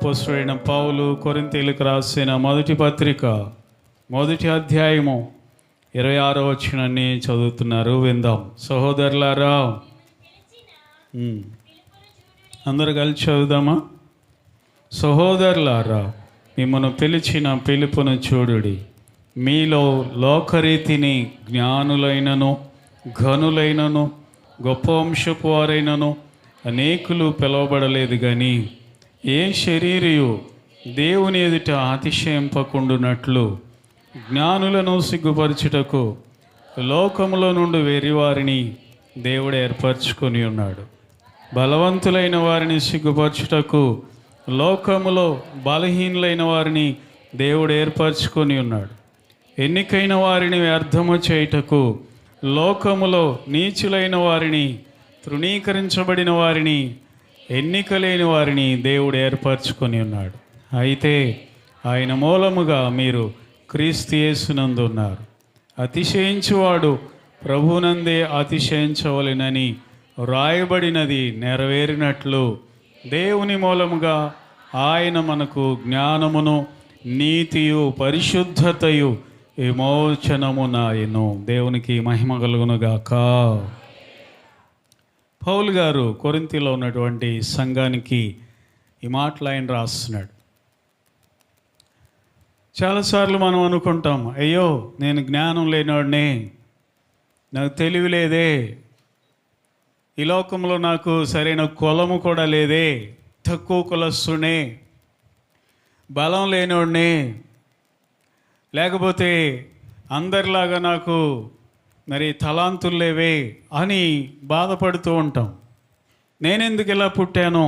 అపోస్తలుడైన పౌలు కొరింథీయులకు రాసిన మొదటి పత్రిక 1వ అధ్యాయము 26వ వచనాన్ని చదువుతున్నారు, విందాం. సహోదరులారా, అందరు కలిసి చదువుదామా? సహోదరులారా, మిమ్మల్ని పిలిచిన పిలుపును చూడుడి. మీలో లోకరీతిని జ్ఞానులైనను ఘనులైనను గొప్ప వంశపు వారైనను అనేకులు పిలువబడలేదు. కానీ ఏ శరీరియు దేవుని ఎదుట అతిశయింపకుండునట్లు జ్ఞానులను సిగ్గుపరచుటకు లోకములో నుండి వెర్రివారిని దేవుడు ఏర్పరచుకొని ఉన్నాడు. బలవంతులైన వారిని సిగ్గుపరచుటకు లోకములో బలహీనులైన వారిని దేవుడు ఏర్పరచుకొని ఉన్నాడు. ఎన్నికైన వారిని వ్యర్థము చేయుటకు లోకములో నీచులైన వారిని, తృణీకరించబడిన వారిని, ఎన్నికలేని వారిని దేవుడు ఏర్పరచుకొని ఉన్నాడు. అయితే ఆయన మూలముగా మీరు క్రీస్తు యేసునందు ఉన్నారు. అతిశయించువాడు ప్రభువునందే అతిశయించవలెనని వ్రాయబడినది నెరవేరినట్లు దేవుని మూలముగా ఆయన మనకు జ్ఞానమును, నీతియు, పరిశుద్ధతయు, విమోచనమునాయను. దేవునికి మహిమ కలుగునుగాక. పౌలు గారు కొరింథీలో ఉన్నటువంటి సంఘానికి ఈ మాటలు ఆయన రాస్తున్నాడు. చాలాసార్లు మనం అనుకుంటాం, అయ్యో నేను జ్ఞానం లేనివాడినే, నాకు తెలివి లేదే, ఈ లోకంలో నాకు సరైన కులము కూడా లేదే, తక్కువ కులస్తునే, బలం లేనివాడినే, లేకపోతే అందరిలాగా నాకు మరి తలాంతులు లేవే అని బాధపడుతూ ఉంటాం. నేనెందుకు ఇలా పుట్టాను,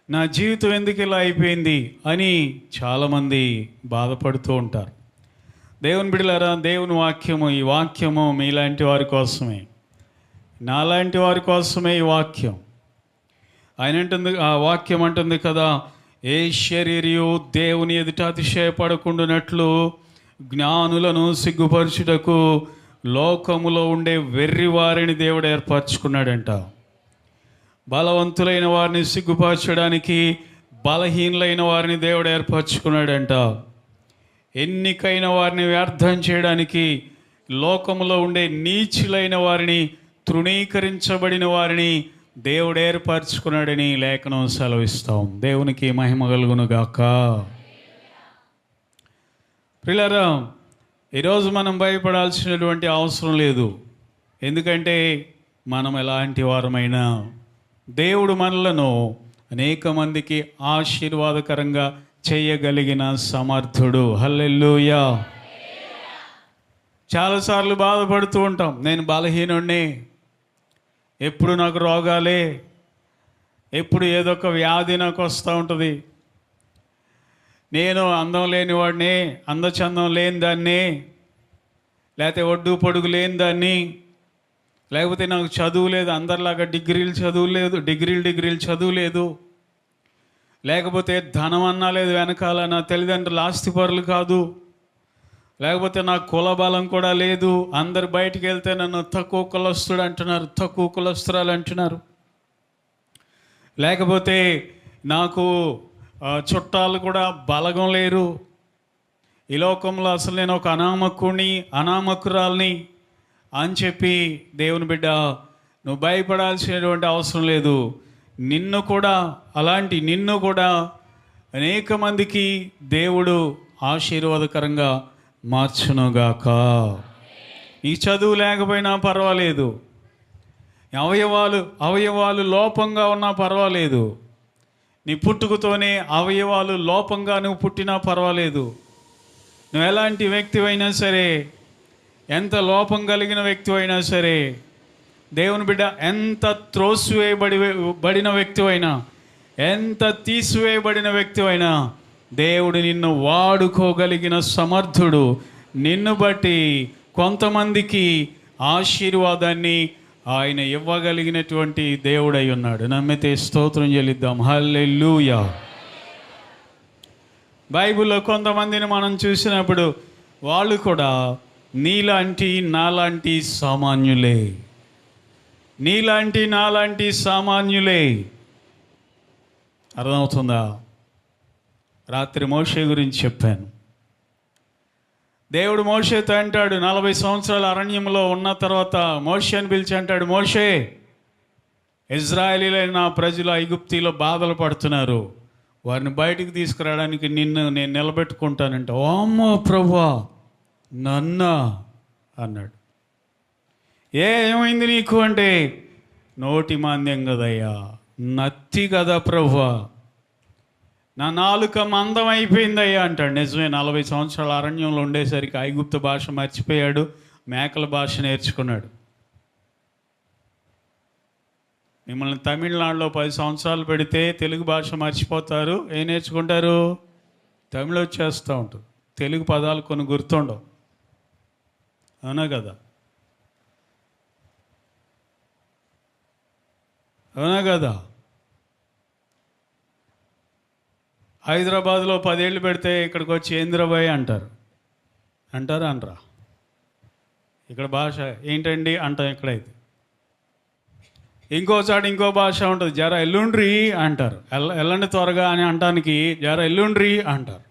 నా జీవితం ఎందుకు ఇలా అయిపోయింది అని చాలామంది బాధపడుతూ ఉంటారు. దేవుని బిడ్డలారా, దేవుని వాక్యము, ఈ వాక్యము మీలాంటి వారి కోసమే, నాలాంటి వారి కోసమే ఈ వాక్యం. ఆయన అంటుంది, ఆ వాక్యం అంటుంది కదా, ఏ శరీరియు దేవుని ఎదుట అతిశయపడకుండానట్లు జ్ఞానులను సిగ్గుపరచుటకు లోకములో ఉండే వెర్రి వారిని దేవుడు ఏర్పరచుకున్నాడంట. బలవంతులైన వారిని సిగ్గుపరచడానికి బలహీనులైన వారిని దేవుడు ఏర్పరచుకున్నాడంట. ఎన్నికైన వారిని వ్యర్థం చేయడానికి లోకములో ఉండే నీచులైన వారిని, తృణీకరించబడిన వారిని దేవుడు ఏర్పరచుకున్నాడని లేఖనం సెలవిస్తాం. దేవునికి మహిమ కలుగునుగాక. ప్రియులారా, ఈరోజు మనం భయపడాల్సినటువంటి అవసరం లేదు. ఎందుకంటే మనం ఎలాంటి వారమైనా దేవుడు మనలను అనేక మందికి ఆశీర్వాదకరంగా చేయగలిగిన సమర్థుడు. హల్లెలూయా. చాలాసార్లు బాధపడుతూ ఉంటాం, నేను బలహీనుడిని, ఎప్పుడు నాకు రోగాలే, ఎప్పుడు ఏదో ఒక వ్యాధి నాకు వస్తూ ఉంటుంది, నేను అందం లేని వాడిని, అందచందం లేని దాన్ని, లేకపోతే ఒడ్డు పొడుగు లేని దాన్ని, లేకపోతే నాకు చదువు లేదు, అందరిలాగా డిగ్రీలు చదువు లేదు, లేకపోతే ధనం అన్నా లేదు వెనకాల, నా తల్లిదండ్రులు ఆస్తిపరులు కాదు, లేకపోతే నాకు కుల బలం కూడా లేదు, అందరు బయటికి వెళ్తే నన్ను తక్కువ కులస్తుడు అంటున్నారు, తక్కువ కులస్తురాలు అంటున్నారు, లేకపోతే నాకు చుట్టాలు కూడా బలగం లేరు, ఈ లోకంలో అసలు నేను ఒక అనామకురాల్ని అని చెప్పి, దేవుని బిడ్డ నువ్వు భయపడాల్సినటువంటి అవసరం లేదు. నిన్ను కూడా అనేక మందికి దేవుడు ఆశీర్వాదకరంగా మార్చునుగాక. ఈ చదువు లేకపోయినా పర్వాలేదు, అవయవాలు లోపంగా ఉన్నా పర్వాలేదు, నీ పుట్టుకతోనే అవయవాలు లోపంగా నువ్వు పుట్టినా పర్వాలేదు, నువ్వు ఎలాంటి వ్యక్తివైనా సరే, ఎంత లోపం కలిగిన వ్యక్తివైనా సరే, దేవుని బిడ్డ ఎంత త్రోసివేయబడిన వ్యక్తివైనా, ఎంత తీసివేయబడిన వ్యక్తివైనా, దేవుడు నిన్ను వాడుకోగలిగిన సమర్థుడు. నిన్ను బట్టి కొంతమందికి ఆశీర్వాదాన్ని ఆయన ఇవ్వగలిగినటువంటి దేవుడై ఉన్నాడు. నమ్మితే స్తోత్రం చెల్లిద్దాం. హల్లెలూయా. బైబిల్లో కొంతమందిని మనం చూసినప్పుడు వాళ్ళు కూడా నాలాంటి సామాన్యులే. అర్థమవుతుందా? రాత్రి మోషే గురించి చెప్పాను. దేవుడు మోషేతో అంటాడు, 40 సంవత్సరాల అరణ్యంలో ఉన్న తర్వాత మోషేని పిలిచి అంటాడు, మోషే, ఇజ్రాయేలీలైన నా ప్రజలు ఐగుప్తిలో బాధలు పడుతున్నారు, వారిని బయటికి తీసుకురావడానికి నిన్ను నేను నిలబెట్టుకుంటానంటే, ఓ అమ్మో ప్రభువా నన్నా అన్నాడు. ఏమైంది నీకు అంటే, నోటి మాంద్యం కదయ్యా, నత్తి కదా ప్రభువా, నా నాలుక మందం అయిపోయిందయ్యా అంటాడు. నిజమే, 40 సంవత్సరాల అరణ్యంలో ఉండేసరికి ఐగుప్తు భాష మర్చిపోయాడు, మేకల భాష నేర్చుకున్నాడు. మిమ్మల్ని తమిళనాడులో 10 సంవత్సరాలు పెడితే తెలుగు భాష మర్చిపోతారు, ఏం నేర్చుకుంటారు? తమిళ వచ్చేస్తూ ఉంటుంది, తెలుగు పదాలు కొన్ని గుర్తుండవు. అవునా కదా? అవునా కదా? హైదరాబాద్లో 10 ఏళ్ళు పెడితే ఇక్కడికి వచ్చి ఏంద్రబాయ్ అంటారు. అంటారా అనరా? ఇక్కడ భాష ఏంటండి అంటాం. ఇక్కడైతే ఇంకోసారి ఇంకో భాష ఉంటుంది, జర ఎల్లుండ్రి అంటారు. ఎల్లండి త్వరగా అని అంటానికి జర ఎల్లుండ్రి అంటారు.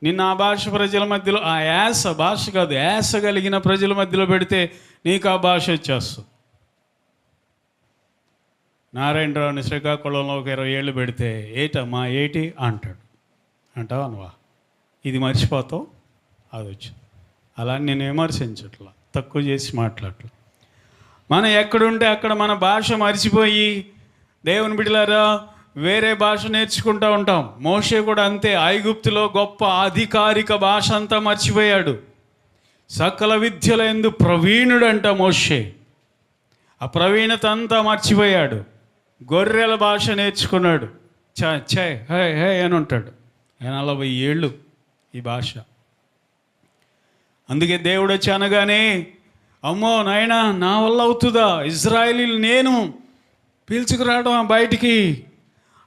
నిన్న ఆ భాష ప్రజల మధ్యలో, ఆ యాస భాష కాదు, యాస కలిగిన ప్రజల మధ్యలో పెడితే నీకు ఆ భాష వచ్చేస్తుంది. నారాయణరావుని శ్రీకాకుళంలో ఒక 20 ఏళ్ళు పెడితే ఏటమ్మా ఏటి అంటాడు. అంటావా అనువా? ఇది మర్చిపోతావు, అది వచ్చింది. అలా నేను విమర్శించట్లా, తక్కువ చేసి మాట్లాడట్లా. మనం ఎక్కడుంటే అక్కడ మన భాష మర్చిపోయి దేవుని బిడ్డలారా వేరే భాష నేర్చుకుంటూ ఉంటాం. మోషే కూడా అంతే. ఐగుప్తులో గొప్ప అధికారిక భాష అంతా మర్చిపోయాడు. సకల విద్యల యందు ప్రవీణుడంట మోషే. ఆ ప్రవీణత అంతా మర్చిపోయాడు. గొర్రెల భాష నేర్చుకున్నాడు. ఛే హే హే అని ఉంటాడు. 40 ఏళ్ళు ఈ భాష. అందుకే దేవుడు వచ్చి అనగానే, అమ్మో నాయనా నా వల్ల అవుతుందా, ఇజ్రాయేలీలు నేను పిలుచుకురావడం బయటికి,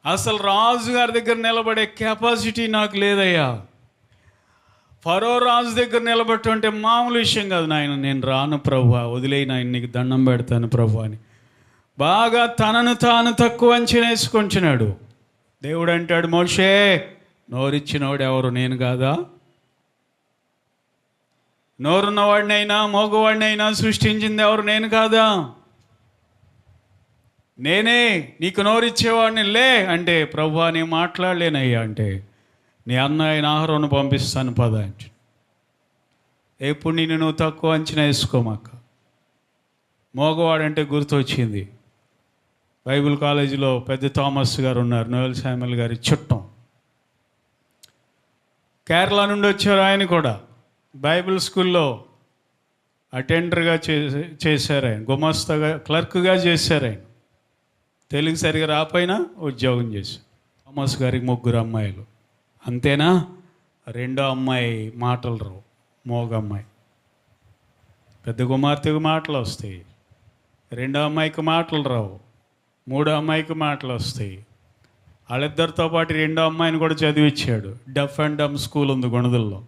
అసలు రాజు గారి దగ్గర నిలబడే కెపాసిటీ నాకు లేదయ్యా. ఫరో రాజు దగ్గర నిలబెట్టంటే మామూలు విషయం కాదు నాయన, నేను రాను ప్రభువా, వదిలేయి నాయన, నీకు దండం పెడతాను ప్రభు అని బాగా తనను తాను తక్కువ అంచనా వేసుకొంచున్నాడు. దేవుడు అంటాడు, మోషే నోరిచ్చినవాడు ఎవరు, నేను కాదా? నోరున్నవాడినైనా మోగవాడినైనా సృష్టించింది ఎవరు, నేను కాదా? నేనే. నీకు నోరిచ్చేవాడిని లే అంటే, ప్రభువా నేను మాట్లాడలేనయ్యా అంటే, నీ అన్నయ్య ఆహారం పంపిస్తాను పద అంటే. ఎప్పుడు నిన్ను నువ్వు తక్కువ అంచనా వేసుకోమాక. మోగవాడంటే గుర్తొచ్చింది, బైబిల్ కాలేజీలో పెద్ద థామస్ గారు ఉన్నారు, నోయల్ శామ్యుల్ గారి చుట్టం. కేరళ నుండి వచ్చారు. ఆయన కూడా బైబిల్ స్కూల్లో అటెండర్గా చేశారు. ఆయన గుమస్తాగా, క్లర్క్గా చేశారు. ఆయన తెలుగు సరిగా రాపోయినా ఉద్యోగం చేశారు. థామస్ గారికి 3 అమ్మాయిలు. అంతేనా? 2వ అమ్మాయి మాటలు రావు, మోగ అమ్మాయి. పెద్ద కుమార్తెకు మాటలు వస్తాయి, 2వ అమ్మాయికి మాటలు రావు, 3వ అమ్మాయికి మాటలు వస్తాయి. వాళ్ళిద్దరితో పాటు 2వ అమ్మాయిని కూడా చదివించాడు. డఫ్ అండ్ డమ్ స్కూల్ ఉంది గుణదల్లో,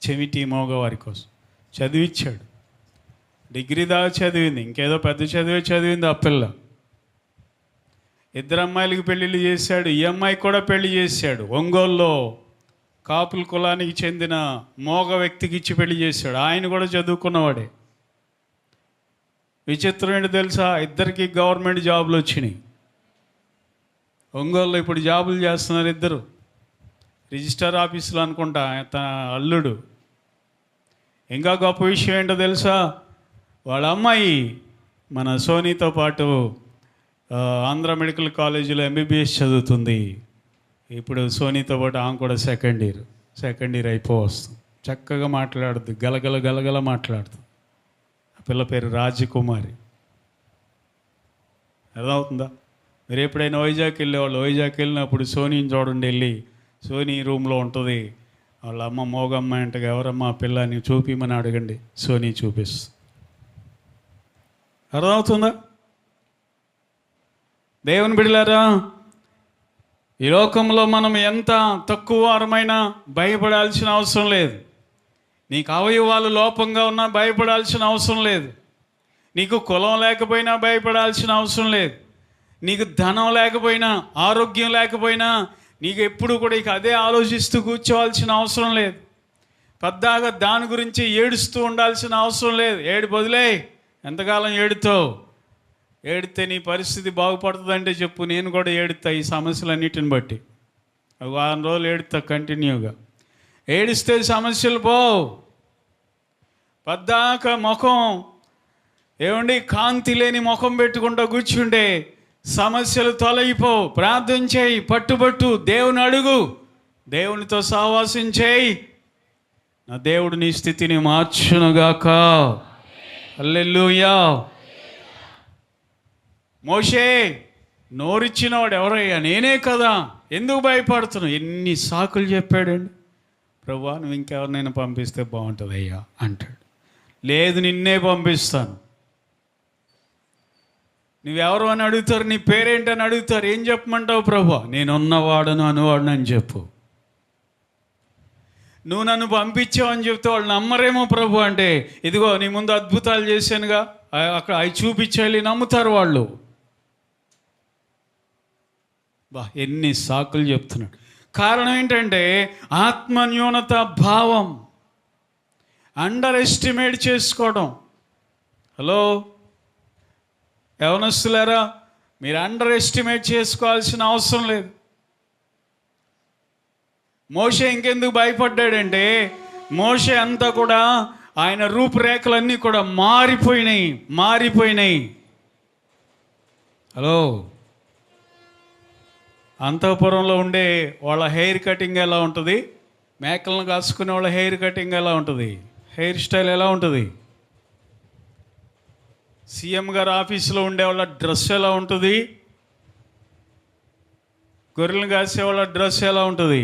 చెవిటి మోగవారి కోసం చదివించాడు. డిగ్రీ దాకా చదివింది, ఇంకేదో పెద్ద చదివింది ఆ పిల్ల. 2 అమ్మాయిలకి పెళ్ళిళ్ళు చేశాడు. ఈ అమ్మాయికి కూడా పెళ్లి చేశాడు. ఒంగోలులో కాపుల కులానికి చెందిన మోగ వ్యక్తికి ఇచ్చి పెళ్లి చేశాడు. ఆయన కూడా చదువుకున్నవాడే. విచిత్రం ఏంటి తెలుసా? ఇద్దరికి గవర్నమెంట్ జాబులు వచ్చినాయి. ఒంగోలులో ఇప్పుడు జాబులు చేస్తున్నారు ఇద్దరు. రిజిస్టర్ ఆఫీసులో అనుకుంటా తన అల్లుడు. ఇంకా గొప్ప విషయం ఏంటో తెలుసా? వాళ్ళ అమ్మాయి మన సోనీతో పాటు ఆంధ్ర మెడికల్ కాలేజీలో MBBS చదువుతుంది. ఇప్పుడు సోనీతో పాటు ఆమె కూడా సెకండ్ ఇయర్ అయిపోవస్తుంది. చక్కగా మాట్లాడుతుంది, గలగల మాట్లాడుతుంది. ఆ పిల్ల పేరు రాజకుమారి. అర్థమవుతుందా? మీరు ఎప్పుడైనా వైజాగ్ వెళ్ళేవాళ్ళు, వైజాగ్ వెళ్ళినప్పుడు సోనీని చూడండి. వెళ్ళి సోనీ రూమ్లో ఉంటుంది. వాళ్ళ అమ్మ మోగమ్మ అంటే, ఎవరమ్మా పిల్లని చూపిమని అడగండి, సోనీ చూపిస్తుంది. అర్థమవుతుందా? దేవుని బిడ్డలారా, ఈ లోకంలో మనం ఎంత తక్కువ వారమైనా భయపడాల్సిన అవసరం లేదు. నీకు అవయవాలు లోపంగా ఉన్నా భయపడాల్సిన అవసరం లేదు. నీకు కులం లేకపోయినా భయపడాల్సిన అవసరం లేదు. నీకు ధనం లేకపోయినా, ఆరోగ్యం లేకపోయినా, నీకు ఎప్పుడు కూడా ఇక అదే ఆలోచిస్తూ కూర్చోవాల్సిన అవసరం లేదు. పద్దాగా దాని గురించి ఏడుస్తూ ఉండాల్సిన అవసరం లేదు. ఏడు బదులే, ఎంతకాలం ఏడుతావు? ఏడితే నీ పరిస్థితి బాగుపడుతుందంటే చెప్పు, నేను కూడా ఏడుతా ఈ సమస్యలన్నిటిని బట్టి. ఒక వారం రోజులు ఏడుతా కంటిన్యూగా. ఏడిస్తే సమస్యలు పోవు. పద్దాక ముఖం ఏమండి కాంతి లేని ముఖం పెట్టుకుంటూ కూర్చుంటే సమస్యలు తొలగిపోవు. ప్రార్థన చేయి, పట్టుబట్టు, దేవుని అడుగు, దేవునితో సహవాసం చేయి. నా దేవుడు నీ స్థితిని మార్చునుగాక. హల్లెలూయా. మోషే నోరిచ్చినవాడు ఎవరయ్యా? నేనే కదా, ఎందుకు భయపడుతున్నావు? ఎన్ని సాకులు చెప్పాడండి. ప్రభువా, నువ్వు ఇంకెవరినైనా పంపిస్తే బాగుంటుంది అయ్యా అంటాడు. లేదు, నిన్నే పంపిస్తాను. నువ్వెవరు అని అడుగుతారు, నీ పేరేంటని అడుగుతారు. ఏం చెప్పమంటావు? ప్రభువా, నేనున్నవాడను అనువాడను అని చెప్పు. నువ్వు నన్ను పంపించావు అని చెప్తే వాళ్ళు నమ్మరేమో. ప్రభు అంటే ఇదిగో నీ ముందు అద్భుతాలు చేశానుగా, అక్కడ అవి చూపించాలి, నమ్ముతారు వాళ్ళు. ఎన్ని సాకులు చెప్తున్నాడు. కారణం ఏంటంటే ఆత్మన్యూనత భావం, అండర్ ఎస్టిమేట్ చేసుకోవడం. హలో యవనస్తులారా, మీరు అండర్ ఎస్టిమేట్ చేసుకోవాల్సిన అవసరం లేదు. మోషే ఇంకెందుకు భయపడ్డాడంటే మోషే అంతా కూడా ఆయన రూపురేఖలన్నీ కూడా మారిపోయినాయి. హలో, అంతఃపురంలో ఉండే వాళ్ళ హెయిర్ కటింగ్ ఎలా ఉంటుంది? మేకలను కాసుకునే వాళ్ళ హెయిర్ కటింగ్ ఎలా ఉంటుంది? హెయిర్ స్టైల్ ఎలా ఉంటుంది? సీఎం గారు ఆఫీసులో ఉండే వాళ్ళ డ్రెస్ ఎలా ఉంటుంది? గొర్రెలు కాసే వాళ్ళ డ్రెస్ ఎలా ఉంటుంది?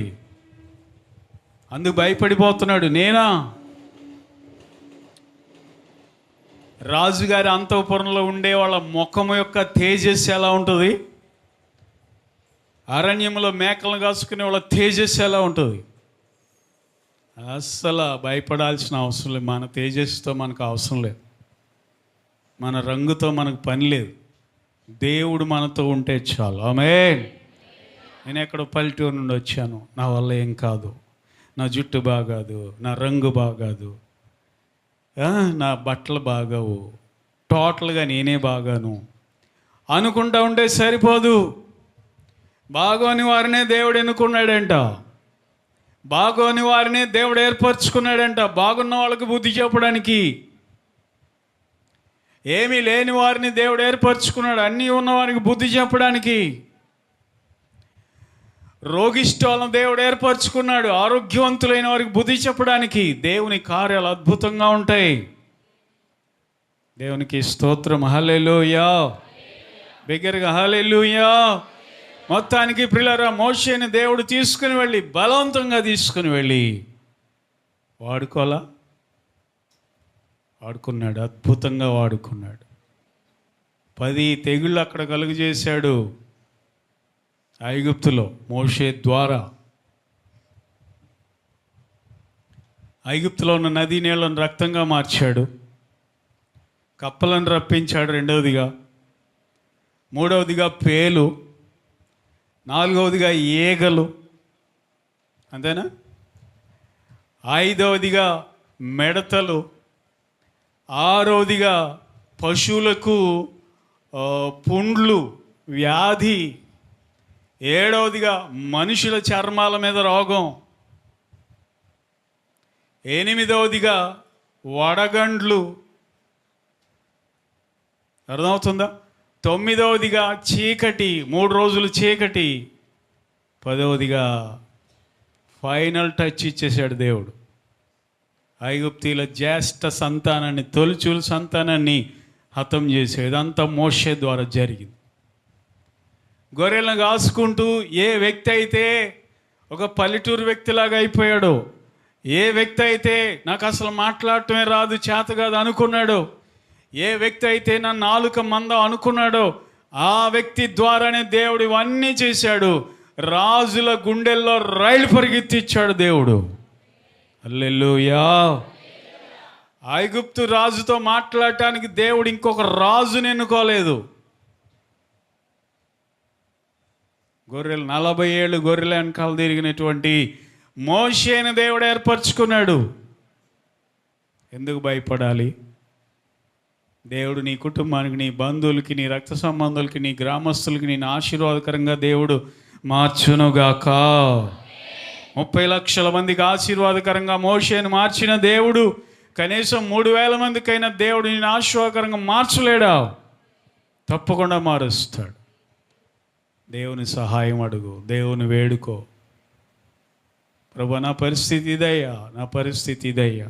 అందుకు భయపడిపోతున్నాడు. నేనా? రాజుగారి అంతఃపురంలో ఉండే వాళ్ళ ముఖం యొక్క తేజస్సు ఎలా ఉంటుంది? అరణ్యంలో మేకలను కాసుకునే వాళ్ళ తేజస్సు ఎలా ఉంటుంది? అస్సలు భయపడాల్సిన అవసరం లేదు. మన తేజస్సుతో మనకు అవసరం లేదు, మన రంగుతో మనకు పని లేదు. దేవుడు మనతో ఉంటే చాలు. ఆమేన్. నేను ఎక్కడో పల్లెటూరు నుండి వచ్చాను, నా వల్ల ఏం కాదు, నా జుట్టు బాగాదు, నా రంగు బాగాదు, నా బట్టలు బాగావు, టోటల్గా నేనే బాగాను అనుకుంటా ఉంటే సరిపోదు. బాగోని వారినే దేవుడు ఎన్నుకున్నాడంట, బాగోని వారినే దేవుడు ఏర్పరచుకున్నాడంట. బాగున్న వాళ్ళకి బుద్ధి చెప్పడానికి. ఏమీ లేని వారిని దేవుడు ఏర్పరచుకున్నాడు, అన్నీ ఉన్నవారికి బుద్ధి చెప్పడానికి. రోగిష్ఠులను దేవుడు ఏర్పరచుకున్నాడు, ఆరోగ్యవంతులైన వారికి బుద్ధి చెప్పడానికి. దేవుని కార్యాలు అద్భుతంగా ఉంటాయి. దేవునికి స్తోత్రం. హల్లెలూయా. బిగ్గరగా హల్లెలూయా. మొత్తానికి ప్రియులారా, మోషేని దేవుడు తీసుకుని వెళ్ళి, బలవంతంగా తీసుకుని వెళ్ళి వాడుకున్నాడు, అద్భుతంగా వాడుకున్నాడు. 10 తెగుళ్ళు అక్కడ కలుగజేశాడు ఐగుప్తులో మోషే ద్వారా. ఐగుప్తులో ఉన్న నదీ నీళ్లను రక్తంగా మార్చాడు, కప్పలను రప్పించాడు రెండవదిగా, మూడవదిగా పేలు, నాలుగవదిగా ఈగలు, అంతేనా, ఐదవదిగా మిడతలు, ఆరవదిగా పశువులకు పుండ్లు వ్యాధి, ఏడవదిగా మనుషుల చర్మాల మీద రోగం, ఎనిమిదవదిగా వడగండ్లు, అర్థమవుతుందా, 9వదిగా చీకటి, 3 రోజులు చీకటి, 10వదిగా ఫైనల్ టచ్ ఇచ్చేశాడు దేవుడు. ఐగుప్తీల జ్యేష్ఠ సంతానాన్ని, తొలిచూలు సంతానాన్ని హతం చేశాడు. ఇదంతా మోషే ద్వారా జరిగింది. గొర్రెలను కాసుకుంటూ ఏ వ్యక్తి అయితే ఒక పల్లెటూరు వ్యక్తిలాగా అయిపోయాడో, ఏ వ్యక్తి అయితే నాకు అసలు మాట్లాడటమే రాదు, చేత కాదు అనుకున్నాడో, ఏ వ్యక్తి అయితే నా నాలుక మందం అనుకున్నాడో, ఆ వ్యక్తి ద్వారానే దేవుడు ఇవన్నీ చేశాడు. రాజుల గుండెల్లో రైలు పరిగెత్తిచ్చాడు దేవుడు. హల్లెలూయా. ఐగుప్తు రాజుతో మాట్లాడటానికి దేవుడు ఇంకొక రాజుని ఎన్నుకోలేదు. గొర్రెలు 40 ఏళ్ళు గొర్రెల వెనకాల తిరిగినటువంటి మోషేని దేవుడు ఏర్పరచుకున్నాడు. ఎందుకు భయపడాలి? దేవుడు నీ కుటుంబానికి, నీ బంధువులకి, నీ రక్త సంబంధులకి, నీ గ్రామస్తులకి నేను ఆశీర్వాదకరంగా దేవుడు మార్చునుగాక. 30 లక్షల మందికి ఆశీర్వాదకరంగా మోషేని మార్చిన దేవుడు కనీసం 3,000 మందికైనా దేవుడు నేను ఆశీర్వాదకరంగా మార్చలేడా? తప్పకుండా మారుస్తాడు. దేవుని సహాయం అడుగు, దేవుని వేడుకో. ప్రభు, నా పరిస్థితి ఇదయ్యా, నా పరిస్థితి ఇదయ్యా.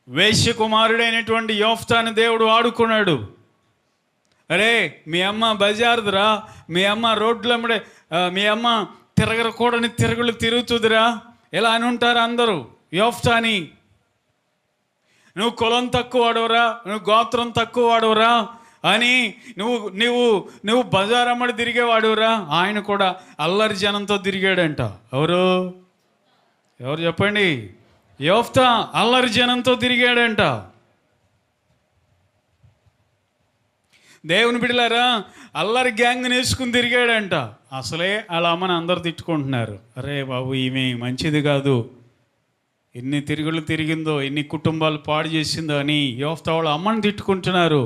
వేశ్య కుమారుడైనటువంటి యోఫ్తాని దేవుడు ఆడుకున్నాడు. అరే, మీ అమ్మ బజారుదిరా, మీ అమ్మ రోడ్లమ్మడే, మీ అమ్మ తిరగకూడని తిరుగులు తిరుగుతుందిరా, ఎలా అని ఉంటారు అందరూ. యోఫ్తాని, నువ్వు కులం తక్కువ వాడవరా, నువ్వు గోత్రం తక్కువ వాడవరా అని నువ్వు బజార్ అమ్మడి తిరిగేవాడురా. ఆయన కూడా అల్లరి జనంతో తిరిగాడంట. ఎవరు చెప్పండి? యోఫ్తా అల్లరి జనంతో తిరిగాడంట. దేవుని బిడ్డలారా, అల్లరి గ్యాంగ్ని వేసుకుని తిరిగాడంట. అసలే అలా అమ్మని అందరు తిట్టుకుంటున్నారు. అరే బాబు, ఈమె మంచిది కాదు, ఎన్ని తిరుగులు తిరిగిందో, ఎన్ని కుటుంబాలు పాడు చేసిందో అని యోఫ్తా వాళ్ళు అమ్మని తిట్టుకుంటున్నారు.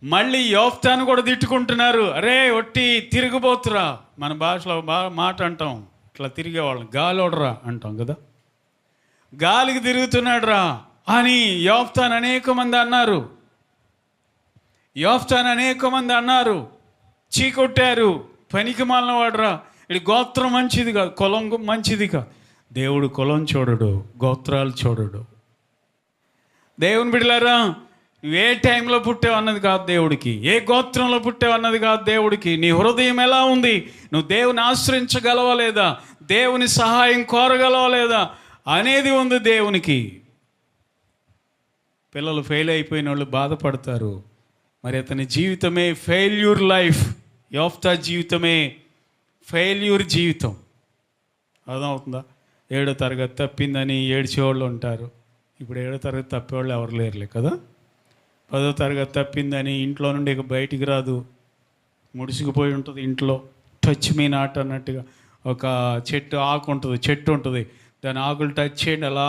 మళ్ళీ యోఫ్తాను కూడా తిట్టుకుంటున్నారు. అరే ఒట్టి తిరిగిపోతురా, మన భాషలో మాట అంటాం, ఇట్లా తిరిగేవాళ్ళం, గాలోడరా అంటాం కదా, గాలికి తిరుగుతున్నాడు రా అని యోఫ్తాను అనేక మంది అన్నారు. యోఫ్తాను అనేక మంది అన్నారు, చీకొట్టారు, పనికి మాలిన వాడురా, ఇది గోత్రం మంచిది కాదు, కులం మంచిది కాదు. దేవుడు కులం చూడడు, గోత్రాలు చూడడు. దేవుని బిడ్డలారా, నువ్వు ఏ టైంలో పుట్టావు అన్నది కాదు దేవుడికి, ఏ గోత్రంలో పుట్టావు అన్నది కాదు దేవుడికి. నీ హృదయం ఎలా ఉంది, నువ్వు దేవుని ఆశ్రయించగలవా లేదా, దేవుని సహాయం కోరగలవా లేదా అనేది ఉంది దేవునికి. పిల్లలు ఫెయిల్ అయిపోయిన వాళ్ళు బాధపడతారు. మరి అతని జీవితమే ఫెయిల్యూర్ లైఫ్. యోఫ్తా జీవితమే ఫెయిల్యూర్ జీవితం. అర్థమవుతుందా? 7వ తరగతి తప్పిందని ఏడ్చేవాళ్ళు ఉంటారు. ఇప్పుడు 7వ తరగతి తప్పేవాళ్ళు ఎవరు లేరులే కదా. 10వ తరగతి తప్పిందని ఇంట్లో నుండి ఇక బయటికి రాదు, ముడిసిపోయి ఉంటుంది ఇంట్లో. టచ్ మీ నాట్ అన్నట్టుగా ఒక చెట్టు ఆకు ఉంటుంది, చెట్టు ఉంటుంది, దాని ఆకులు టచ్ చేయండి అలా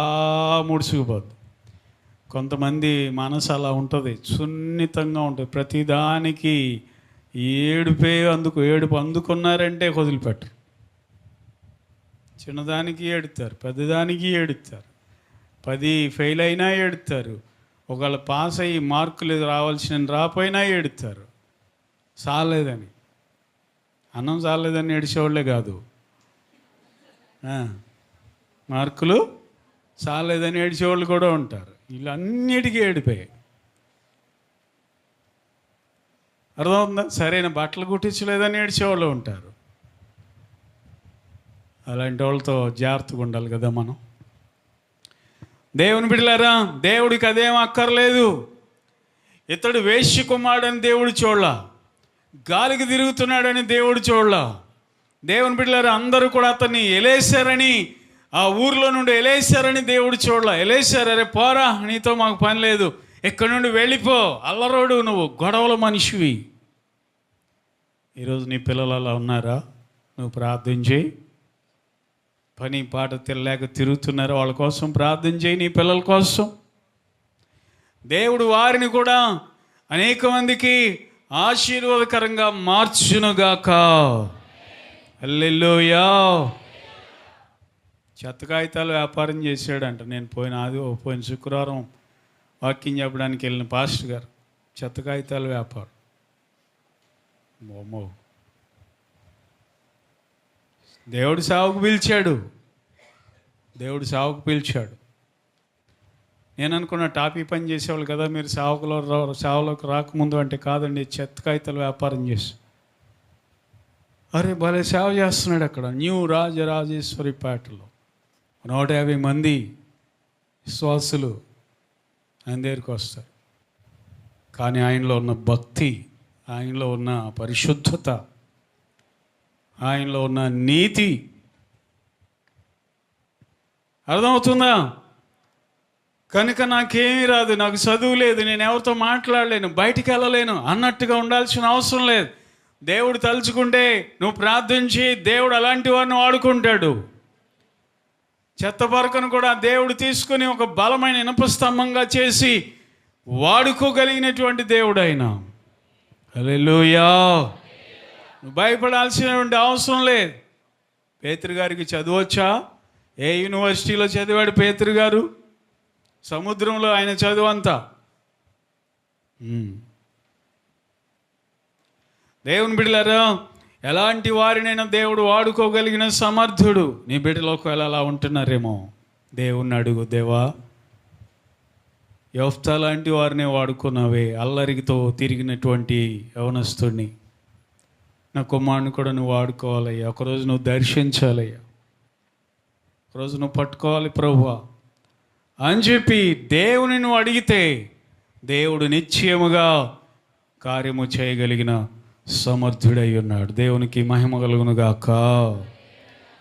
ముడుచుకుపోద్ది. కొంతమంది మనసు అలా ఉంటుంది, సున్నితంగా ఉంటుంది. ప్రతిదానికి ఏడుపు అందుకున్నారంటే వదిలిపెట్టరు. చిన్నదానికి ఏడుతారు, పెద్దదానికి ఏడుతారు, 10 ఫెయిల్ అయినా ఏడుతారు, ఒకవేళ పాస్ అయ్యి మార్కులు రావాల్సిన రాపోయినా ఏడుతారు. చాలేదని, అన్నం చాలేదని ఏడిచేవాళ్ళే కాదు, మార్కులు చాలేదని ఏడిచేవాళ్ళు కూడా ఉంటారు. వీళ్ళన్నిటికీ ఏడిపోయాయి. అర్థమవుతుందా? సరైన బట్టలు కుట్టించలేదని ఏడిచేవాళ్ళు ఉంటారు. అలాంటి వాళ్ళతో జాగ్రత్తగా ఉండాలి కదా మనం. దేవుని బిడ్డలారా, దేవుడికి అదేం అక్కర్లేదు. ఇతడు వేశ్య కుమారుడని దేవుడు చూడలా, గాలికి తిరుగుతున్నాడని దేవుడు చూడలా. దేవుని బిడ్డలారా, అందరూ కూడా అతన్ని ఎలేశారని, ఆ ఊర్లో నుండి ఎలేశారని దేవుడు చూడలా. ఎలేశారు, అరే పోరా, నీతో మాకు పని లేదు, ఎక్కడి నుండి వెళ్ళిపో, అల్లరోడు, నువ్వు గొడవల మనిషివి. ఈరోజు నీ పిల్లలు అలా ఉన్నారా? నువ్వు ప్రార్థన చేయి. పని పాట తినలేక తిరుగుతున్నారు, వాళ్ళ కోసం ప్రార్థన చేయి, నీ పిల్లల కోసం. దేవుడు వారిని కూడా అనేక మందికి ఆశీర్వాదకరంగా మార్చునుగాక. హల్లెలూయా. చెత్త కాగితాలు వ్యాపారం చేశాడంట. నేను పోయిన శుక్రవారం వాక్యం చెప్పడానికి వెళ్ళిన పాస్టర్ గారు, చెత్త కాగితాల వ్యాపారం. ఓమో, దేవుడు సావుకు పిలిచాడు, దేవుడు సావుకు పిలిచాడు. నేను అనుకున్న టాపీ పని చేసేవాళ్ళు కదా మీరు, సావులోకి రాకముందు అంటే కాదండి, చెత్త కాగితాల వ్యాపారం చేసి. అరే భలే సేవ చేస్తున్నాడు అక్కడ న్యూ రాజరాజేశ్వరిపేటలో. 150 మంది విశ్వాసులు ఆయన దగ్గరికి వస్తారు. కానీ ఆయనలో ఉన్న భక్తి, ఆయనలో ఉన్న పరిశుద్ధత, ఆయనలో ఉన్న నీతి, అర్థమవుతుందా? కనుక నాకేమీ రాదు, నాకు చదువు లేదు, నేను ఎవరితో మాట్లాడలేను, బయటికి వెళ్ళలేను అన్నట్టుగా ఉండాల్సిన అవసరం లేదు. దేవుడు తలుచుకుంటే నువ్వు ప్రార్థించి దేవుడు అలాంటి వారిని వాడుకుంటాడు. చెత్త పరకను కూడా దేవుడు తీసుకుని ఒక బలమైన ఇనుప స్తంభంగా చేసి వాడుకోగలిగినటువంటి దేవుడు ఆయన. హల్లెలూయా. నువ్వు భయపడాల్సినటువంటి అవసరం లేదు. పేతురు గారికి చదవచ్చా? ఏ యూనివర్సిటీలో చదివాడు పేతురు గారు? సముద్రంలో ఆయన చదువు అంతా. దేవుని బిడ్డలారా, ఎలాంటి వారినైనా దేవుడు వాడుకోగలిగిన సమర్థుడు. నీ బిడ్డలు ఒకవేళ అలా ఉంటున్నారేమో, దేవుణ్ణి అడుగు, దేవా యొఫ్తా లాంటి వారినే వాడుకున్నావే, అల్లరితో తిరిగినటువంటి యవనస్తుడిని, నా కుమారుని కూడా నువ్వు వాడుకోవాలయ్యా, ఒకరోజు నువ్వు దర్శించాలయ్యా, ఒకరోజు నువ్వు పట్టుకోవాలి ప్రభువా అని చెప్పి దేవుని నువ్వు అడిగితే దేవుడు నిశ్చయముగా కార్యము చేయగలిగిన సమర్థుడై ఉన్నాడు. దేవునికి మహిమ కలుగును గాక.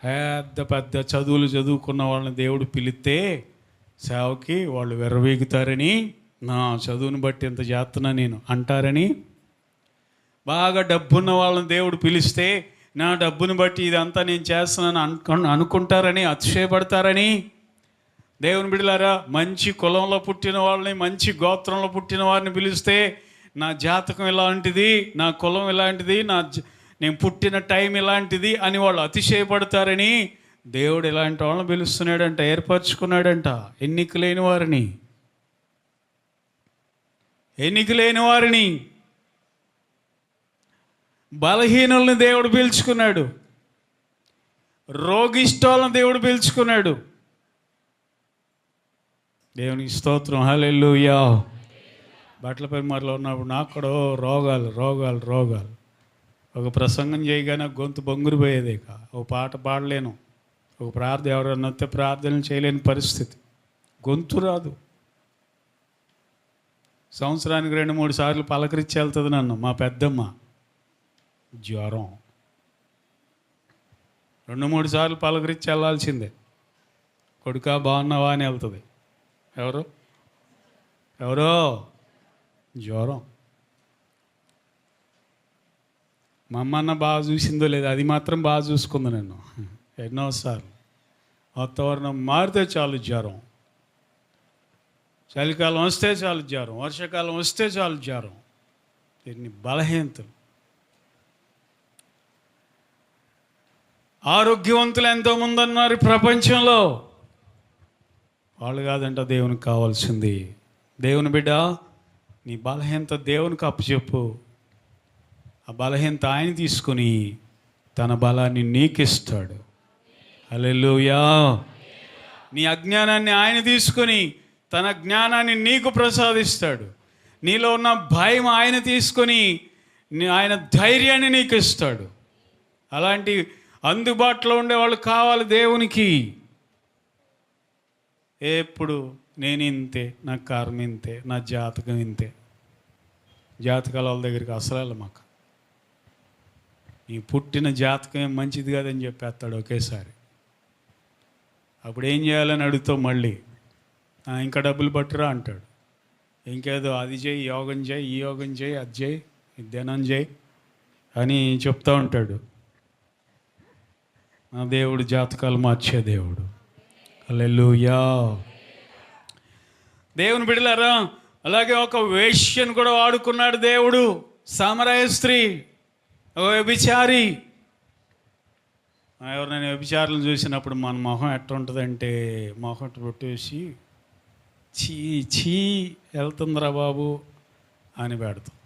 పెద్ద పెద్ద చదువులు చదువుకున్న వాళ్ళని దేవుడు పిలిస్తే సేవకి వాళ్ళు వెర్రవీగుతారని, నా చదువుని బట్టి ఎంత చేస్తున్నా నేను అంటారని, బాగా డబ్బున్న వాళ్ళని దేవుడు పిలిస్తే నా డబ్బుని బట్టి ఇదంతా నేను చేస్తున్నాను అనుకుంటారని, అతిశయపడతారని. దేవుని బిడ్డలారా, మంచి కులంలో పుట్టిన వాళ్ళని, మంచి గోత్రంలో పుట్టిన వారిని పిలిస్తే నా జాతకం ఇలాంటిది, నా కులం ఇలాంటిది, నేను పుట్టిన టైం ఇలాంటిది అని వాళ్ళు అతిశయపడతారని దేవుడు ఇలాంటి వాళ్ళని పిలుస్తున్నాడంట, ఏర్పరచుకున్నాడంట. ఎన్నిక లేని వారిని బలహీనుల్ని దేవుడు పిలుచుకున్నాడు, రోగిష్టాలను దేవుడు పిలుచుకున్నాడు. దేవునికి స్తోత్రం. హల్లెలూయా. బట్టల పరిమారులో ఉన్నప్పుడు నాకు కూడా రోగాలు. ఒక ప్రసంగం చేయగానే గొంతు బొంగురు పోయేదే, ఒక పాట పాడలేను, ఒక ప్రార్థన ఎవరన్నా వస్తే ప్రార్థనలు చేయలేని పరిస్థితి, గొంతు రాదు. సంవత్సరానికి 2-3 సార్లు పలకరించి వెళ్తుంది నన్ను మా పెద్దమ్మ. జ్వరం 2-3 సార్లు పలకరించి వెళ్ళాల్సిందే. కొడుకా బాగున్నావా అని వెళ్తుంది. ఎవరో జ్వరం. మా అమ్మన్న బాగా చూసిందో లేదు, అది మాత్రం బాగా చూసుకుంది నన్ను ఎన్నోసార్లు. వాతావరణం మారితే చాలు జ్వరం, చలికాలం వస్తే చాలు జ్వరం, వర్షాకాలం వస్తే చాలు జ్వరం. ఎన్ని బలహీనతలు. ఆరోగ్యవంతులు ఎంతోమంది అన్నారు ప్రపంచంలో, వాళ్ళు కాదంట దేవునికి కావాల్సింది. దేవుని బిడ్డ, నీ బలహీనత దేవునికి అప్పచెప్పు. ఆ బలహీనత ఆయన తీసుకుని తన బలాన్ని నీకిస్తాడు. హల్లెలూయా. నీ అజ్ఞానాన్ని ఆయన తీసుకుని తన జ్ఞానాన్ని నీకు ప్రసాదిస్తాడు. నీలో ఉన్న భయం ఆయన తీసుకొని ఆయన ధైర్యాన్ని నీకు ఇస్తాడు. అలాంటి అందుబాటులో ఉండేవాళ్ళు కావాలి దేవునికి. ఎప్పుడు నేను ఇంతే, నా కర్మ ఇంతే, నా జాతకం ఇంతే. జాతకాల వాళ్ళ దగ్గరికి అసలు వెళ్ళమాక. నీ పుట్టిన జాతకం ఏం మంచిది కాదని చెప్పేస్తాడు ఒకేసారి. అప్పుడు ఏం చేయాలని అడుగుతావు మళ్ళీ, ఇంకా డబ్బులు పట్టురా అంటాడు. ఇంకేదో అది చేయి, యోగం చేయి, ఈ యోగం చేయి, అది చేయి, ఇది ధ్యానం చేయి అని చెప్తూ ఉంటాడు. నా దేవుడు జాతకాలు మార్చే దేవుడు. హల్లెలూయా. దేవుని బిడ్డలారా, అలాగే ఒక వేశ్యను కూడా వాడుకున్నాడు దేవుడు. సామరాయ స్త్రీ, ఒక వ్యభిచారి. ఎవరినైనా వ్యభిచారులను చూసినప్పుడు మన మొహం ఎట్లా ఉంటుందంటే, మొహం పెట్టేసి చీ వెళ్తుందిరా బాబు అని పెడతాం.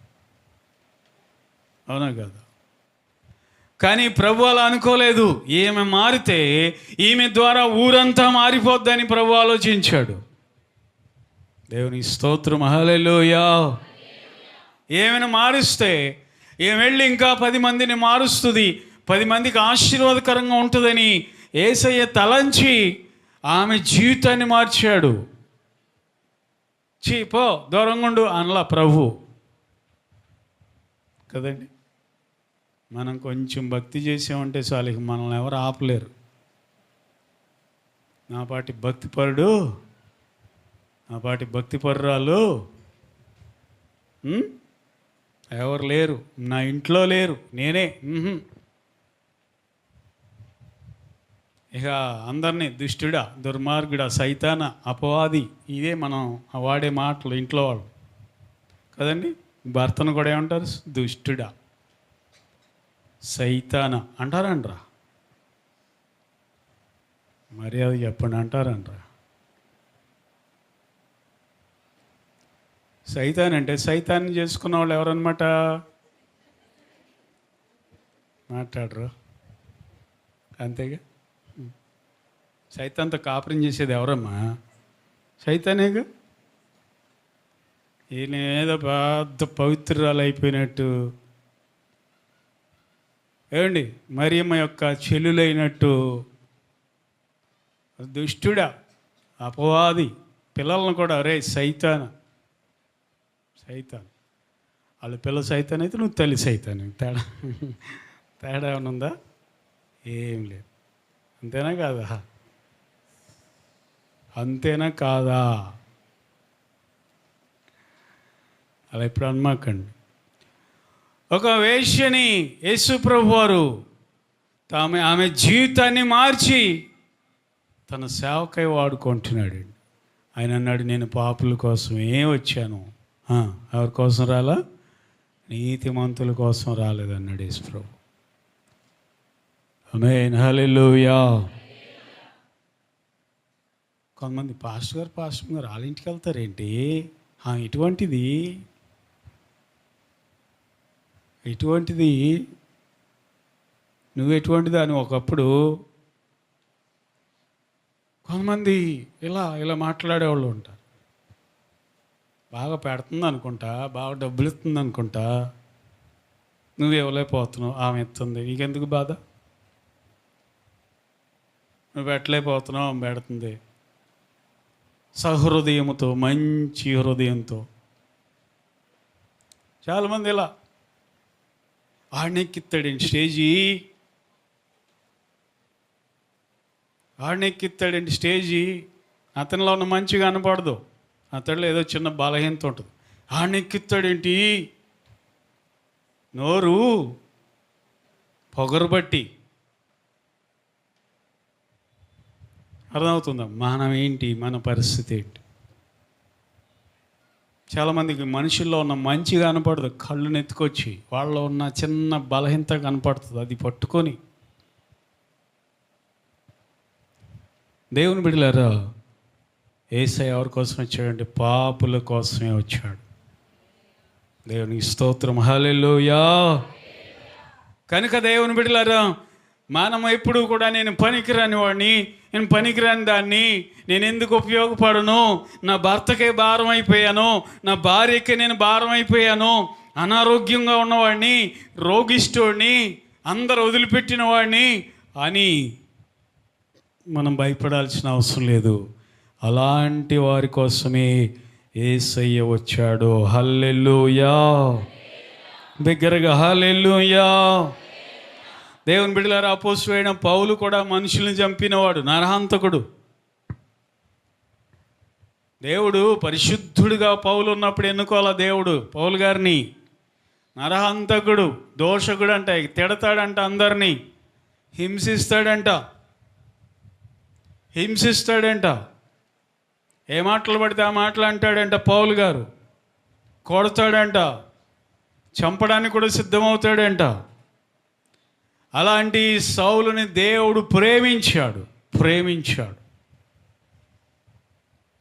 అవునా కదా? కానీ ప్రభు అలా అనుకోలేదు. ఈమె మారితే ఈమె ద్వారా ఊరంతా మారిపోద్దని ప్రభు ఆలోచించాడు. దేవుని స్తోత్రం. హల్లెలూయా. ఏమైనా మారుస్తే ఏమి వెళ్ళి ఇంకా 10 మందిని మారుస్తుంది, 10 మందికి ఆశీర్వాదకరంగా ఉంటుందని యేసయ్య తలంచి ఆమె జీవితాన్ని మార్చాడు. పో దూరంగా ఉండు అనలా ప్రభు కదండి. మనం కొంచెం భక్తి చేసామంటే చాలు, ఇక మనల్ని ఎవరు ఆపలేరు. నా పాటి భక్తిపరుడు ఆ పాటి భక్తి పర్రాలు ఎవరు లేరు, నా ఇంట్లో లేరు, నేనే. ఇక అందరినీ దుష్టుడా, దుర్మార్గుడా, సైతాన, అపవాది, ఇదే మనం వాడే మాటలు ఇంట్లో వాళ్ళు కదండి. భర్తను కూడా ఏమంటారు? దుష్టుడా, సైతాన అంటారంట్రా. మర్యాద చెప్పండి అంటారంట్రా. సైతాన్ అంటే సైతాన్ని చేసుకున్న వాళ్ళు ఎవరన్నమాట? మాట్లాడరు అంతేగా. సైతాన్తో కాపురం చేసేది ఎవరమ్మా? సైతానేగా. ఈయన ఏదో పెద్ద పవిత్రురాలు అయిపోయినట్టు, ఏమండి మరియమ్మ యొక్క చెల్లులైనట్టు దుష్టుడా, అపవాది, పిల్లలను కూడా రే సైతాన్ వాళ్ళ పిల్ల సైతాన్ అయితే నువ్వు తల్లి సైతాన్. తేడా ఏమైనా ఉందా? ఏం లేదు. అంతేనా కాదా? అంతేనా కాదా? అలా ఎప్పుడు అనమాకండి. ఒక వేశ్యని యేసు ప్రభు వారు ఆమె జీవితాన్ని మార్చి తన సేవకై వాడుకుంటున్నాడు. ఆయన అన్నాడు, నేను పాపుల కోసమే వచ్చాను, ఎవరి కోసం రాలా? నీతిమంతుల కోసం రాలేదన్నాడు యేసు ప్రభు. ఆమేన్, హల్లెలూయా. కొంతమంది పాస్టర్ గారు వాళ్ళ ఇంటికి వెళ్తారేంటి? ఇటువంటిది నువ్వు ఎటువంటిది అని ఒకప్పుడు కొంతమంది ఇలా మాట్లాడేవాళ్ళు ఉంటారు. బాగా పెడుతుంది అనుకుంటా, బాగా డబ్బులు ఇస్తుంది అనుకుంటా, నువ్వు ఇవ్వలేకపోతున్నావు, ఆమె ఇస్తుంది, నీకెందుకు బాధ? నువ్వు పెట్టలేకపోతున్నావు, ఆమె పెడుతుంది. సహృదయంతో, మంచి హృదయంతో. చాలామంది ఇలా ఆడనెక్కిస్తాడండి స్టేజీ, అతనిలో ఉన్న మంచిగా కనపడదు, అతడిలో ఏదో చిన్న బలహీనత ఉంటుంది. ఆడనెక్కిస్తాడేంటి? నోరు పొగరు బట్టి. అర్థమవుతుందా? మనం ఏంటి, మన పరిస్థితి ఏంటి? చాలామందికి మనుషుల్లో ఉన్న మంచిగా కనపడదు, కళ్ళు నెత్తుకొచ్చి వాళ్ళలో ఉన్న చిన్న బలహీనత కనపడుతుంది, అది పట్టుకొని. దేవుని బిడ్డలారా, యేసయ్య ఎవరి కోసం వచ్చాడంటే పాపుల కోసమే వచ్చాడు. దేవునికి స్తోత్రం, హల్లెలూయా. కనుక దేవుని బిడ్డలారా, మనం ఎప్పుడు కూడా నేను పనికిరాని వాడిని, నేను పనికిరాని దాన్ని, నేను ఎందుకు ఉపయోగపడను, నా భర్తకే భారం అయిపోయాను, నా భార్యకే నేను భారం అయిపోయాను, అనారోగ్యంగా ఉన్నవాడిని, రోగిష్ఠుడిని, అందరు వదిలిపెట్టిన వాడిని అని మనం భయపడాల్సిన అవసరం లేదు. అలాంటి వారి కోసమే యేసయ్య వచ్చాడు. హల్లెలూయా. బిగ్గరగా హల్లెలూయా. దేవుని బిడ్డలారా, అపోస్తలుడైన పౌలు కూడా మనుషుల్ని చంపినవాడు, నరహంతకుడు. దేవుడు పరిశుద్ధుడిగా పౌలు ఉన్నప్పుడు ఎన్నుకోవాలా దేవుడు పౌలు గారిని? నరహంతకుడు, దోషకుడు అంట, తిడతాడంట, అందరినీ హింసిస్తాడంట. ఏ మాటలు పడితే ఆ మాటలు అంటాడంట పౌలు గారు. కొడతాడంట, చంపడానికి కూడా సిద్ధమవుతాడంట. అలాంటి సౌలుని దేవుడు ప్రేమించాడు.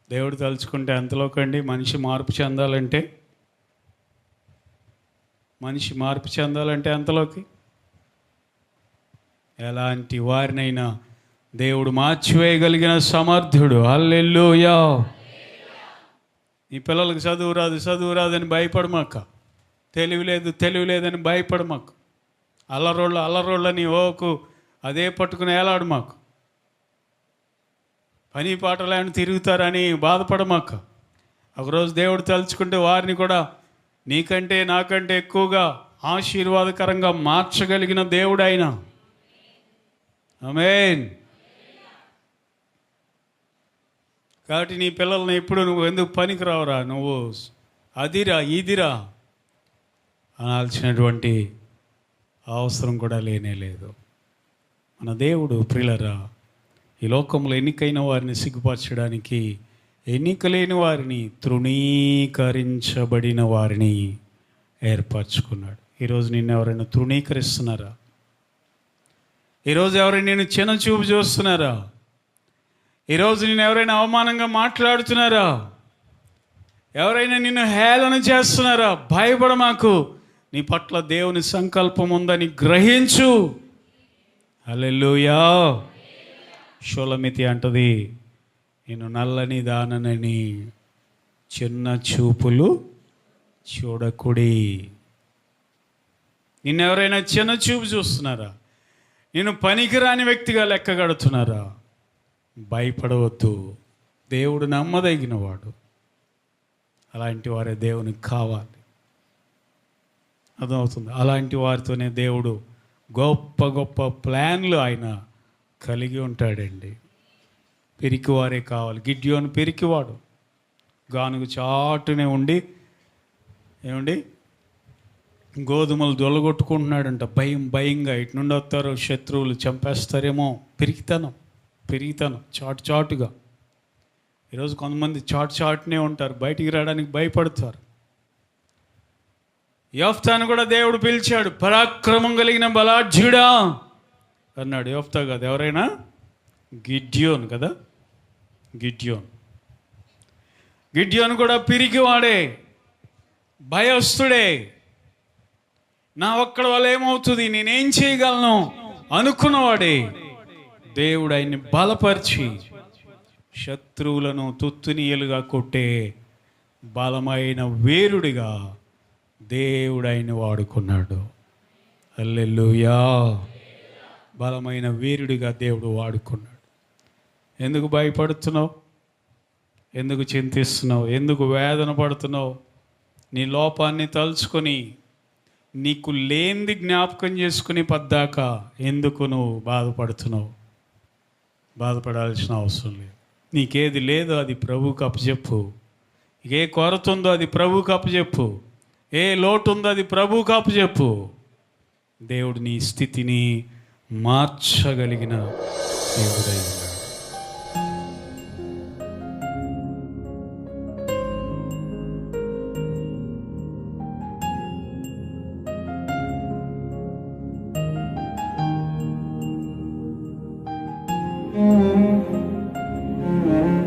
దేవుడు తలుచుకుంటే ఎంతలోకండి మనిషి మార్పు చెందాలంటే ఎంతలోకి? ఎలాంటి వారినైనా దేవుడు మార్చివేయగలిగిన సమర్థుడు. హల్లెలూయా. నీ పిల్లలకు చదువు రాదని భయపడమాక, తెలివి లేదని భయపడమాక, అల్లరోళ్ళని ఓకు అదే పట్టుకుని ఏలాడు మాకు, పని పాటలని తిరుగుతారని బాధపడమాక. ఒకరోజు దేవుడు తలుచుకుంటే వారిని కూడా నీకంటే నాకంటే ఎక్కువగా ఆశీర్వాదకరంగా మార్చగలిగిన దేవుడు ఆయన. ఆమేన్. కాబట్టి నీ పిల్లల్ని ఎప్పుడు నువ్వు ఎందుకు పనికిరావురా, నువ్వు అదిరా ఇదిరా అనాల్సినటువంటి అవసరం కూడా లేనే లేదు. మన దేవుడు ప్రియులరా ఈ లోకంలో ఎన్నికైన వారిని సిగ్గుపరచడానికి ఎన్నిక లేని వారిని, తృణీకరించబడిన వారిని ఏర్పరచుకున్నాడు. ఈరోజు నిన్ను ఎవరైనా తృణీకరిస్తున్నారా? ఈరోజు ఎవరైనా నేను చిన్నచూపు చూస్తున్నారా? ఈరోజు నిన్ను ఎవరైనా అవమానంగా మాట్లాడుతున్నారా? ఎవరైనా నిన్ను హేళన చేస్తున్నారా? భయపడమాకు, నీ పట్ల దేవుని సంకల్పం ఉందని గ్రహించు. హల్లెలూయా. షోలమితి అంటది, నేను నల్లని దాననని చిన్న చూపులు చూడకుడి. నిన్నెవరైనా చిన్న చూపు చూస్తున్నారా? నేను పనికిరాని వ్యక్తిగా లెక్కగడుతున్నారా? భయపడవద్దు, దేవుడు నమ్మదగినవాడు. అలాంటి వారే దేవునికి కావాలి. అర్థమవుతుంది? అలాంటి వారితోనే దేవుడు గొప్ప గొప్ప ప్లాన్లు ఆయన కలిగి ఉంటాడండి. పిరికివారే కావాలి. గిడ్యోను పిరికివాడు, గానుగు చాటునే ఉండి ఏమండి గోధుమలు దొల్లగొట్టుకుంటున్నాడంట. భయంగా ఇటు నుండి వస్తారు శత్రువులు, చంపేస్తారేమో. పెరిగితనం చాటుగా. ఈరోజు కొంతమంది చాటునే ఉంటారు, బయటికి రావడానికి భయపడతారు. యోఫ్తాను కూడా దేవుడు పిలిచాడు, పరాక్రమం కలిగిన బలాఢ్యుడా అన్నాడు. యోఫ్తా కాదు, ఎవరైనా గిడ్యోను కదా. గిడ్యోను కూడా పిరికివాడే, భయస్తుడే. నా ఒక్కడి వల్ల ఏమవుతుంది, నేనేం చేయగలను అనుకున్నవాడే. దేవుడు ఆయన్ని బలపరిచి శత్రువులను తుత్తునీయలుగా కొట్టే బలమైన వీరుడిగా దేవుడు ఆయన్ని వాడుకున్నాడు. హల్లెలూయా. బలమైన వీరుడిగా దేవుడు వాడుకున్నాడు. ఎందుకు భయపడుతున్నావు? ఎందుకు చింతిస్తున్నావు? ఎందుకు వేదన పడుతున్నావు? నీ లోపాన్ని తలుచుకొని, నీకు లేనిది జ్ఞాపకం చేసుకుని పద్దాక ఎందుకు నువ్వు బాధపడుతున్నావు? బాధపడాల్సిన అవసరం లేదు. నీకేది లేదో అది ప్రభువుకు అప్పచెప్పు. ఏ కొరత ఉందో అది ప్రభువుకు అప్పచెప్పు. ఏ లోటు ఉందో అది ప్రభువుకు అప్పచెప్పు. దేవుడు నీ స్థితిని మార్చగలిగిన దేవుడై ఉన్నాడు. Mm-hmm.